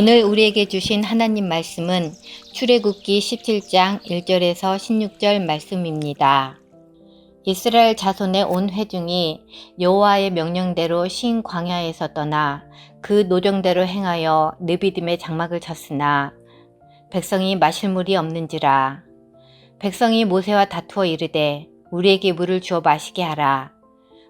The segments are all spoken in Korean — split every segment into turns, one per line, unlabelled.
오늘 우리에게 주신 하나님 말씀은 출애굽기 17장 1절에서 16절 말씀입니다. 이스라엘 자손의 온 회중이 여호와의 명령대로 신 광야에서 떠나 그 노령대로 행하여 느비딤의 장막을 쳤으나 백성이 마실 물이 없는지라. 백성이 모세와 다투어 이르되 우리에게 물을 주어 마시게 하라.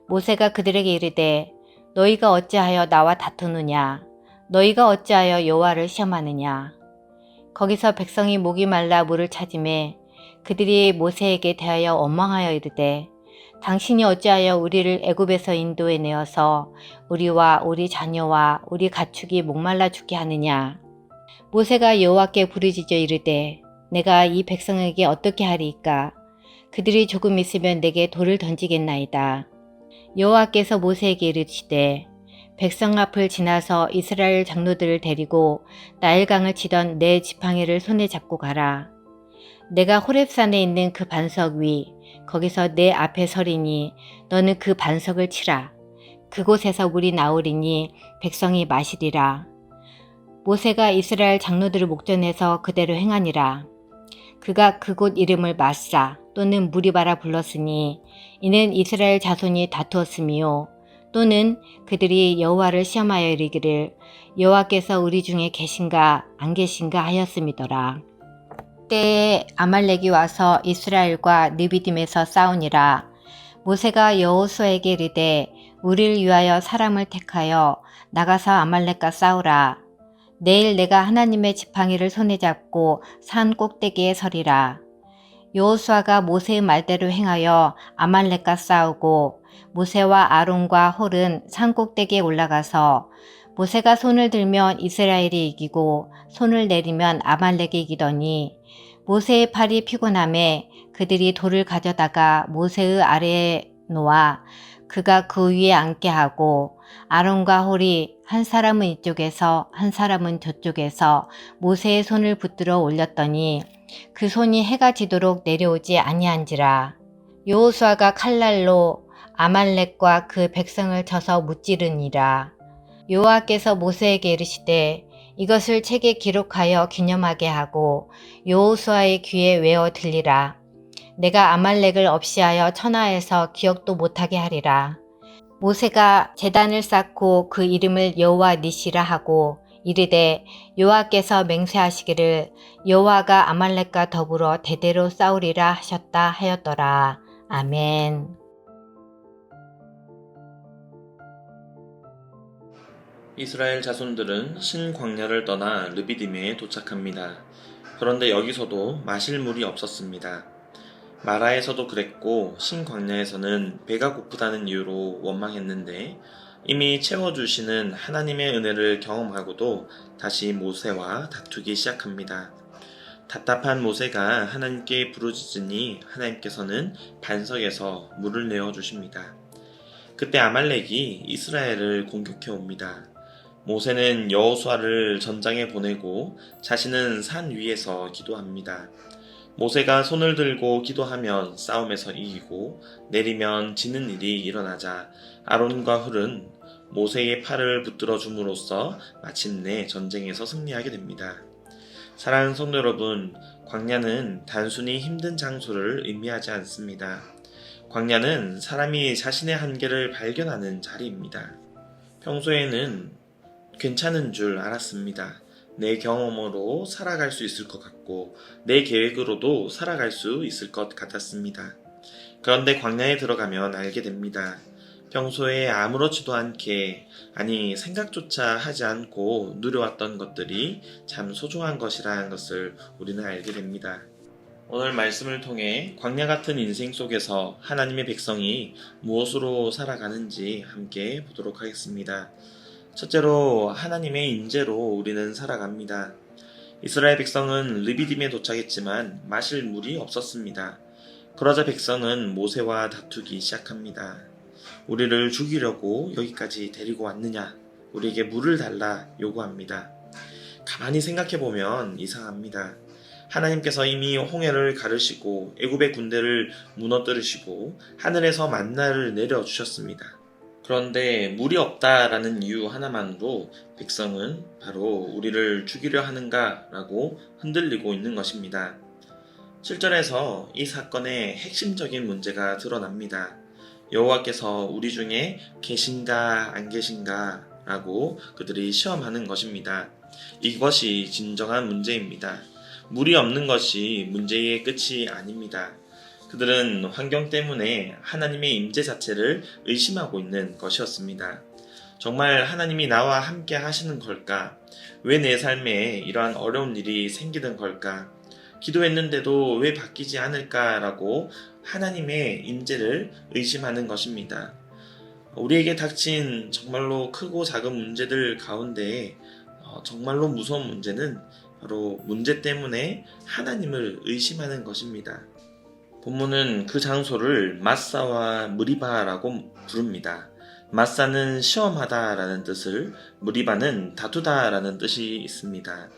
모세가 그들에게 이르되 너희가 어찌하여 나와 다투느냐. 너희가 어찌하여 여호와를 시험하느냐. 거기서 백성이 목이 말라 물을 찾으매 그들이 모세에게 대하여 원망하여 이르되 당신이 어찌하여 우리를 애굽에서 인도해 내어서 우리와 우리 자녀와 우리 가축이 목말라 죽게 하느냐. 모세가 여호와께 부르짖어 이르되 내가 이 백성에게 어떻게 하리이까. 그들이 조금 있으면 내게 돌을 던지겠나이다. 여호와께서 모세에게 이르시되 백성 앞을 지나서 이스라엘 장로들을 데리고 나일강을 치던 내 지팡이를 손에 잡고 가라. 내가 호렙산에 있는 그 반석 위 거기서 내 앞에 서리니 너는 그 반석을 치라. 그곳에서 물이 나오리니 백성이 마시리라. 모세가 이스라엘 장로들을 목전에서 그대로 행하니라. 그가 그곳 이름을 마사 또는 무리바라 불렀으니 이는 이스라엘 자손이 다투었으며 또는 그들이 여호와를 시험하여 이르기를 여호와께서 우리 중에 계신가 안 계신가 하였음이더라. 때에 아말렉이 와서 이스라엘과 느비딤에서 싸우니라. 모세가 여호수아에게 이르되 우리를 위하여 사람을 택하여 나가서 아말렉과 싸우라. 내일 내가 하나님의 지팡이를 손에 잡고 산 꼭대기에 서리라. 여호수아가 모세의 말대로 행하여 아말렉과 싸우고 모세와 아론과 홀은 산 꼭대기에 올라가서 모세가 손을 들면 이스라엘이 이기고 손을 내리면 아말렉이 이기더니 모세의 팔이 피곤함에 그들이 돌을 가져다가 모세의 아래에 놓아 그가 그 위에 앉게 하고 아론과 홀이 한 사람은 이쪽에서 한 사람은 저쪽에서 모세의 손을 붙들어 올렸더니 그 손이 해가 지도록 내려오지 아니한지라. 여호수아가 칼날로 아말렉과 그 백성을 쳐서 무찌르니라. 여호와께서 모세에게 이르시되 이것을 책에 기록하여 기념하게 하고 여호수아의 귀에 외어 들리라. 내가 아말렉을 없이하여 천하에서 기억도 못하게 하리라. 모세가 제단을 쌓고 그 이름을 여호와 니시라 하고 이르되 여호와께서 맹세하시기를 여호와가 아말렉과 더불어 대대로 싸우리라 하셨다 하였더라. 아멘.
이스라엘 자손들은 신광야를 떠나 르비딤에 도착합니다. 그런데 여기서도 마실 물이 없었습니다. 마라에서도 그랬고 신광야에서는 배가 고프다는 이유로 원망했는데 이미 채워주시는 하나님의 은혜를 경험하고도 다시 모세와 다투기 시작합니다. 답답한 모세가 하나님께 부르짖으니 하나님께서는 반석에서 물을 내어주십니다. 그때 아말렉이 이스라엘을 공격해 옵니다. 모세는 여호수아를 전장에 보내고 자신은 산 위에서 기도합니다. 모세가 손을 들고 기도하면 싸움에서 이기고 내리면 지는 일이 일어나자 아론과 훌은 모세의 팔을 붙들어 줌으로써 마침내 전쟁에서 승리하게 됩니다. 사랑하는 성도 여러분, 광야는 단순히 힘든 장소를 의미하지 않습니다. 광야는 사람이 자신의 한계를 발견하는 자리입니다. 평소에는 괜찮은 줄 알았습니다. 내 경험으로 살아갈 수 있을 것 같고 내 계획으로도 살아갈 수 있을 것 같았습니다. 그런데 광야에 들어가면 알게 됩니다. 평소에 아무렇지도 않게, 아니 생각조차 하지 않고 누려왔던 것들이 참 소중한 것이라는 것을 우리는 알게 됩니다. 오늘 말씀을 통해 광야 같은 인생 속에서 하나님의 백성이 무엇으로 살아가는지 함께 보도록 하겠습니다. 첫째로 하나님의 인재로 우리는 살아갑니다. 이스라엘 백성은 르비딤에 도착했지만 마실 물이 없었습니다. 그러자 백성은 모세와 다투기 시작합니다. 우리를 죽이려고 여기까지 데리고 왔느냐? 우리에게 물을 달라 요구합니다. 가만히 생각해보면 이상합니다. 하나님께서 이미 홍해를 가르시고 애굽의 군대를 무너뜨리시고 하늘에서 만나를 내려주셨습니다. 그런데 물이 없다라는 이유 하나만으로 백성은 바로 우리를 죽이려 하는가라고 흔들리고 있는 것입니다. 7절에서 이 사건의 핵심적인 문제가 드러납니다. 여호와께서 우리 중에 계신가 안 계신가 라고 그들이 시험하는 것입니다. 이것이 진정한 문제입니다. 물이 없는 것이 문제의 끝이 아닙니다. 그들은 환경 때문에 하나님의 임재 자체를 의심하고 있는 것이었습니다. 정말 하나님이 나와 함께 하시는 걸까? 왜 내 삶에 이러한 어려운 일이 생기는 걸까? 기도했는데도 왜 바뀌지 않을까라고 하나님의 임재를 의심하는 것입니다. 우리에게 닥친 정말로 크고 작은 문제들 가운데 정말로 무서운 문제는 바로 문제 때문에 하나님을 의심하는 것입니다. 본문은 그 장소를 마사와 무리바라고 부릅니다. 마사는 시험하다라는 뜻을, 무리바는 다투다라는 뜻이 있습니다.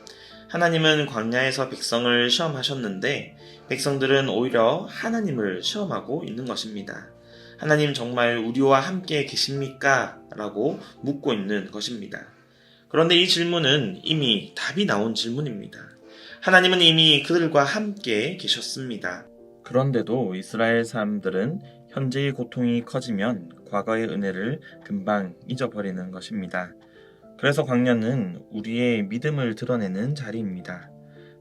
하나님은 광야에서 백성을 시험하셨는데 백성들은 오히려 하나님을 시험하고 있는 것입니다. 하나님 정말 우리와 함께 계십니까? 라고 묻고 있는 것입니다. 그런데 이 질문은 이미 답이 나온 질문입니다. 하나님은 이미 그들과 함께 계셨습니다. 그런데도 이스라엘 사람들은 현재의 고통이 커지면 과거의 은혜를 금방 잊어버리는 것입니다. 그래서 광야는 우리의 믿음을 드러내는 자리입니다.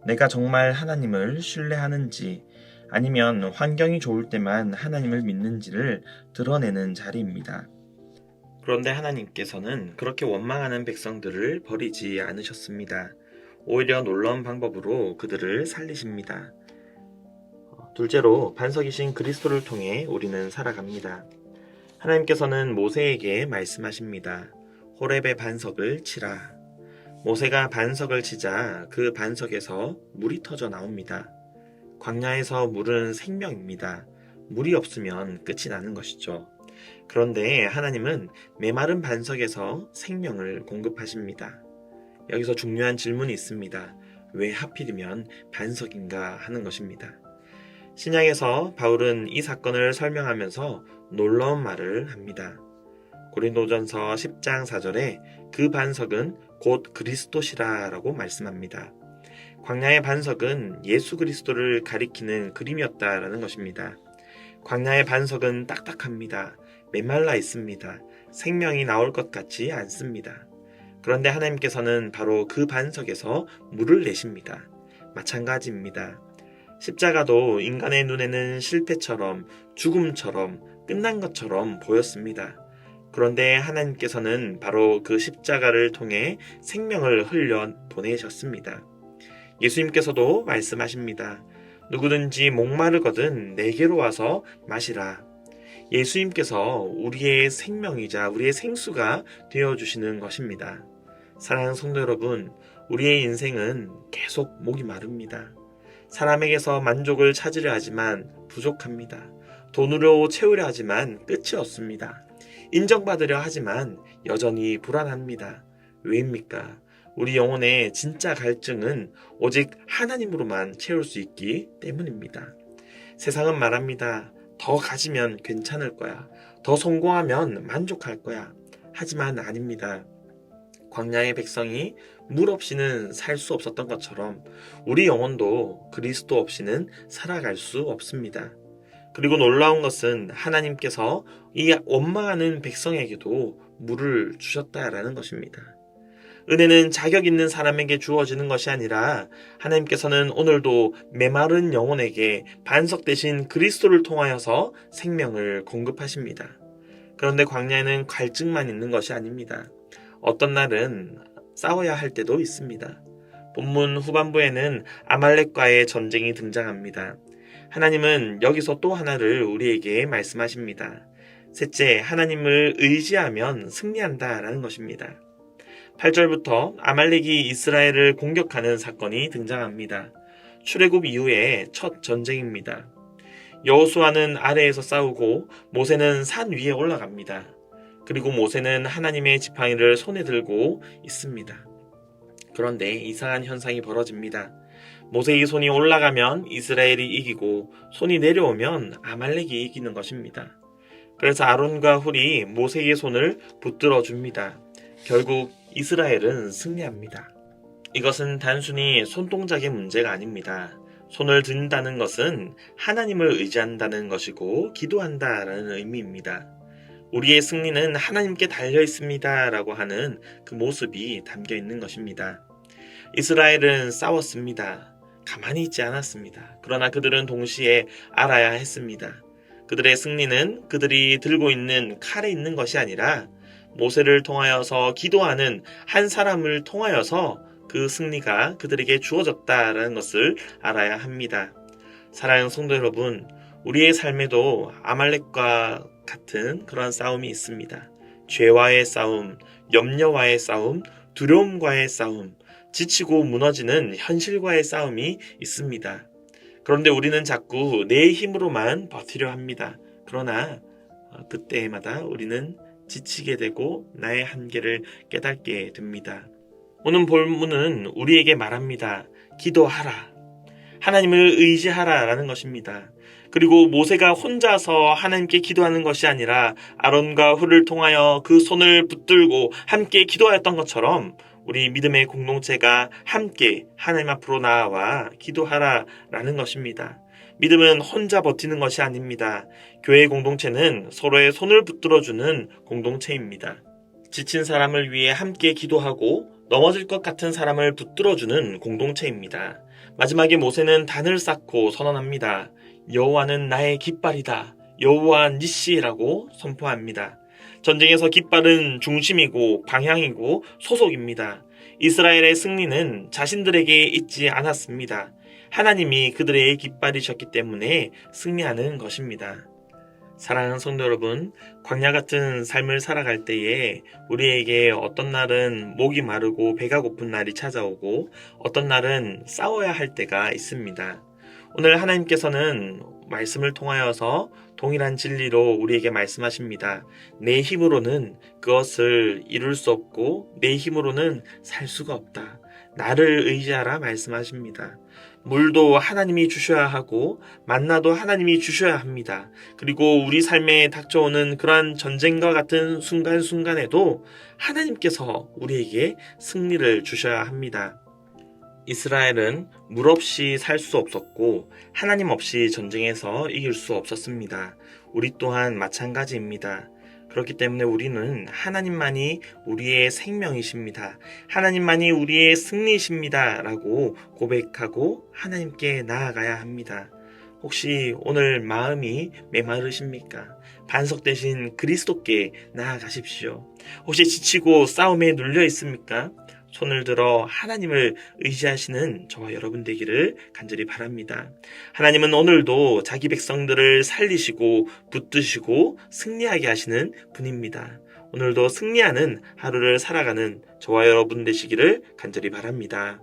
내가 정말 하나님을 신뢰하는지 아니면 환경이 좋을 때만 하나님을 믿는지를 드러내는 자리입니다. 그런데 하나님께서는 그렇게 원망하는 백성들을 버리지 않으셨습니다. 오히려 놀라운 방법으로 그들을 살리십니다. 둘째로 반석이신 그리스도를 통해 우리는 살아갑니다. 하나님께서는 모세에게 말씀하십니다. 호렙의 반석을 치라. 모세가 반석을 치자 그 반석에서 물이 터져 나옵니다. 광야에서 물은 생명입니다. 물이 없으면 끝이 나는 것이죠. 그런데 하나님은 메마른 반석에서 생명을 공급하십니다. 여기서 중요한 질문이 있습니다. 왜 하필이면 반석인가 하는 것입니다. 신약에서 바울은 이 사건을 설명하면서 놀라운 말을 합니다. 고린도전서 10장 4절에 그 반석은 곧 그리스도시라 라고 말씀합니다. 광야의 반석은 예수 그리스도를 가리키는 그림이었다라는 것입니다. 광야의 반석은 딱딱합니다. 메말라 있습니다. 생명이 나올 것 같지 않습니다. 그런데 하나님께서는 바로 그 반석에서 물을 내십니다. 마찬가지입니다. 십자가도 인간의 눈에는 실패처럼 죽음처럼 끝난 것처럼 보였습니다. 그런데 하나님께서는 바로 그 십자가를 통해 생명을 흘려 보내셨습니다. 예수님께서도 말씀하십니다. 누구든지 목마르거든 내게로 와서 마시라. 예수님께서 우리의 생명이자 우리의 생수가 되어주시는 것입니다. 사랑하는 성도 여러분, 우리의 인생은 계속 목이 마릅니다. 사람에게서 만족을 찾으려 하지만 부족합니다. 돈으로 채우려 하지만 끝이 없습니다. 인정받으려 하지만 여전히 불안합니다. 왜입니까? 우리 영혼의 진짜 갈증은 오직 하나님으로만 채울 수 있기 때문입니다. 세상은 말합니다. 더 가지면 괜찮을 거야. 더 성공하면 만족할 거야. 하지만 아닙니다. 광야의 백성이 물 없이는 살 수 없었던 것처럼 우리 영혼도 그리스도 없이는 살아갈 수 없습니다. 그리고 놀라운 것은 하나님께서 이 원망하는 백성에게도 물을 주셨다라는 것입니다. 은혜는 자격 있는 사람에게 주어지는 것이 아니라 하나님께서는 오늘도 메마른 영혼에게 반석 대신 그리스도를 통하여서 생명을 공급하십니다. 그런데 광야에는 갈증만 있는 것이 아닙니다. 어떤 날은 싸워야 할 때도 있습니다. 본문 후반부에는 아말렉과의 전쟁이 등장합니다. 하나님은 여기서 또 하나를 우리에게 말씀하십니다. 셋째, 하나님을 의지하면 승리한다라는 것입니다. 8절부터 아말렉이 이스라엘을 공격하는 사건이 등장합니다. 출애굽 이후의 첫 전쟁입니다. 여호수아는 아래에서 싸우고 모세는 산 위에 올라갑니다. 그리고 모세는 하나님의 지팡이를 손에 들고 있습니다. 그런데 이상한 현상이 벌어집니다. 모세의 손이 올라가면 이스라엘이 이기고 손이 내려오면 아말렉이 이기는 것입니다. 그래서 아론과 훌이 모세의 손을 붙들어 줍니다. 결국 이스라엘은 승리합니다. 이것은 단순히 손동작의 문제가 아닙니다. 손을 든다는 것은 하나님을 의지한다는 것이고 기도한다라는 의미입니다. 우리의 승리는 하나님께 달려 있습니다 라고 하는 그 모습이 담겨 있는 것입니다. 이스라엘은 싸웠습니다. 가만히 있지 않았습니다. 그러나 그들은 동시에 알아야 했습니다. 그들의 승리는 그들이 들고 있는 칼에 있는 것이 아니라 모세를 통하여서 기도하는 한 사람을 통하여서 그 승리가 그들에게 주어졌다라는 것을 알아야 합니다. 사랑하는 성도 여러분, 우리의 삶에도 아말렉과 같은 그런 싸움이 있습니다. 죄와의 싸움, 염려와의 싸움, 두려움과의 싸움, 지치고 무너지는 현실과의 싸움이 있습니다. 그런데 우리는 자꾸 내 힘으로만 버티려 합니다. 그러나 그때마다 우리는 지치게 되고 나의 한계를 깨닫게 됩니다. 오늘 본문은 우리에게 말합니다. 기도하라. 하나님을 의지하라 라는 것입니다. 그리고 모세가 혼자서 하나님께 기도하는 것이 아니라 아론과 훌을 통하여 그 손을 붙들고 함께 기도하였던 것처럼 우리 믿음의 공동체가 함께 하나님 앞으로 나아와 기도하라 라는 것입니다. 믿음은 혼자 버티는 것이 아닙니다. 교회 공동체는 서로의 손을 붙들어주는 공동체입니다. 지친 사람을 위해 함께 기도하고 넘어질 것 같은 사람을 붙들어주는 공동체입니다. 마지막에 모세는 단을 쌓고 선언합니다. 여호와는 나의 깃발이다. 여호와 니시라고 선포합니다. 전쟁에서 깃발은 중심이고 방향이고 소속입니다. 이스라엘의 승리는 자신들에게 있지 않았습니다. 하나님이 그들의 깃발이셨기 때문에 승리하는 것입니다. 사랑하는 성도 여러분, 광야 같은 삶을 살아갈 때에 우리에게 어떤 날은 목이 마르고 배가 고픈 날이 찾아오고 어떤 날은 싸워야 할 때가 있습니다. 오늘 하나님께서는 말씀을 통하여서 동일한 진리로 우리에게 말씀하십니다. 내 힘으로는 그것을 이룰 수 없고 내 힘으로는 살 수가 없다. 나를 의지하라 말씀하십니다. 물도 하나님이 주셔야 하고 만나도 하나님이 주셔야 합니다. 그리고 우리 삶에 닥쳐오는 그러한 전쟁과 같은 순간순간에도 하나님께서 우리에게 승리를 주셔야 합니다. 이스라엘은 물 없이 살 수 없었고 하나님 없이 전쟁에서 이길 수 없었습니다. 우리 또한 마찬가지입니다. 그렇기 때문에 우리는 하나님만이 우리의 생명이십니다. 하나님만이 우리의 승리이십니다. 라고 고백하고 하나님께 나아가야 합니다. 혹시 오늘 마음이 메마르십니까? 반석 대신 그리스도께 나아가십시오. 혹시 지치고 싸움에 눌려 있습니까? 손을 들어 하나님을 의지하시는 저와 여러분 되기를 간절히 바랍니다. 하나님은 오늘도 자기 백성들을 살리시고 붙드시고 승리하게 하시는 분입니다. 오늘도 승리하는 하루를 살아가는 저와 여러분 되시기를 간절히 바랍니다.